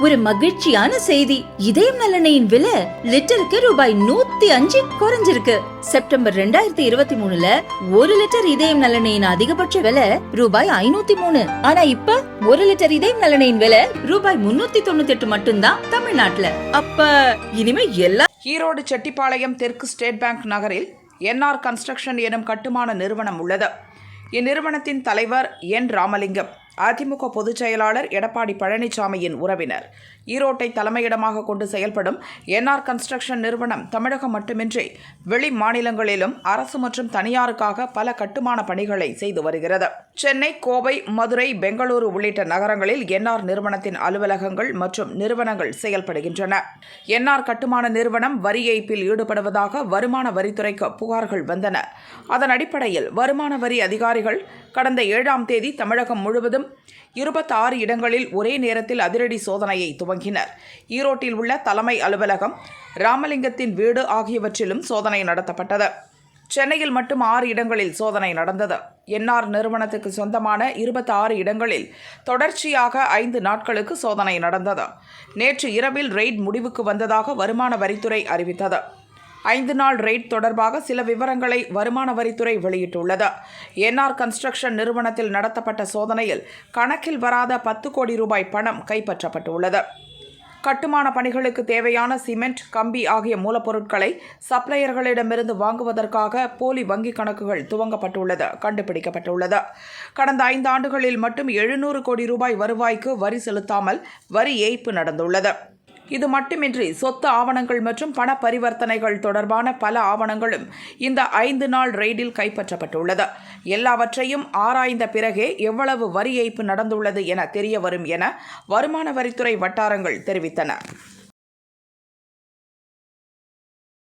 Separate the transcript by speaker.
Speaker 1: ஒரு மகிழ்ச்சியான செய்தி. இதயம் நல்லெண்ணெயின் விலை லிட்டருக்கு ரூபாய் 105 குறைஞ்சிருக்கு. செப்டம்பர் 2023ல 1 லிட்டர் இதயம் நல்லெண்ணெயின் அதிகபட்ச விலை ரூபாய் 503. ஆனா இப்ப 1 லிட்டர் இதயம் நல்லெண்ணெயின் விலை ரூபாய் 398 மட்டும்தான் தமிழ்நாட்டுல. அப்ப இனிமே எல்லா
Speaker 2: ஈரோடு செட்டிப்பாளையம் தெற்கு ஸ்டேட் பேங்க் நகரில் என்ஆர் கன்ஸ்ட்ரக்ஷன் எனும் கட்டுமான நிறுவனம் உள்ளது. இந்நிறுவனத்தின் தலைவர் என் ராமலிங்கம் அதிமுக பொதுச் செயலாளர் எடப்பாடி பழனிசாமியின் உறவினர். ஈரோட்டை தலைமையிடமாக கொண்டு செயல்படும் என்ஆர் கன்ஸ்ட்ரக்ஷன் நிறுவனம் தமிழகம் மட்டுமின்றி வெளி மாநிலங்களிலும் அரசு மற்றும் தனியாருக்காக பல கட்டுமான பணிகளை செய்து வருகிறது. சென்னை, கோவை, மதுரை, பெங்களூரு உள்ளிட்ட நகரங்களில் என்ஆர் நிறுவனத்தின் அலுவலகங்கள் மற்றும் நிறுவனங்கள் செயல்படுகின்றன. என்ஆர் கட்டுமான நிறுவனம் வரி ஏய்ப்பில் ஈடுபடுவதாக வருமான வரித்துறைக்கு புகார்கள் வந்தன. அதன் அடிப்படையில் வருமான வரி அதிகாரிகள் கடந்த 7ஆம் தேதி தமிழகம் முழுவதும் 26 இடங்களில் ஒரே நேரத்தில் அதிரடி சோதனையை துவங்கினர். ஈரோட்டில் உள்ள தலைமை அலுவலகம், ராமலிங்கத்தின் வீடு ஆகியவற்றிலும் சோதனை நடத்தப்பட்டது. சென்னையில் மட்டும் 6 இடங்களில் சோதனை நடந்தது. என்ஆர் நிறுவனத்துக்கு சொந்தமான 26 இடங்களில் தொடர்ச்சியாக 5 நாட்களுக்கு சோதனை நடந்தது. நேற்று இரவில் ரெய்ட் முடிவுக்கு வந்ததாக வருமான வரித்துறை அறிவித்தது. 5 நாள் ரெய்ட் தொடர்பாக சில விவரங்களை வருமான வரித்துறை வெளியிட்டுள்ளது. என்ஆர் கன்ஸ்ட்ரக்ஷன் நிறுவனத்தில் நடத்தப்பட்ட சோதனையில் கணக்கில் வராத 10 கோடி ரூபாய் பணம் கைப்பற்றப்பட்டுள்ளது. கட்டுமான பணிகளுக்கு தேவையான சிமெண்ட், கம்பி ஆகிய மூலப்பொருட்களை சப்ளையர்களிடமிருந்து வாங்குவதற்காக போலி வங்கி கணக்குகள் துவங்கப்பட்டுள்ளது கண்டுபிடிக்கப்பட்டுள்ளது. கடந்த 5 ஆண்டுகளில் மட்டும் 700 கோடி ரூபாய் வருவாய்க்கு வரி செலுத்தாமல் வரி ஏய்ப்பு நடந்துள்ளது. இது மட்டுமின்றி சொத்து ஆவணங்கள் மற்றும் பண பரிவர்த்தனைகள் தொடர்பான பல ஆவணங்களும் இந்த 5 நாள் ரெய்டில் கைப்பற்றப்பட்டுள்ளது. எல்லாவற்றையும் ஆராய்ந்த பிறகே எவ்வளவு வரி ஏய்ப்பு நடந்துள்ளது என தெரிய வரும் என வருமான வரித்துறை வட்டாரங்கள் தெரிவித்தன.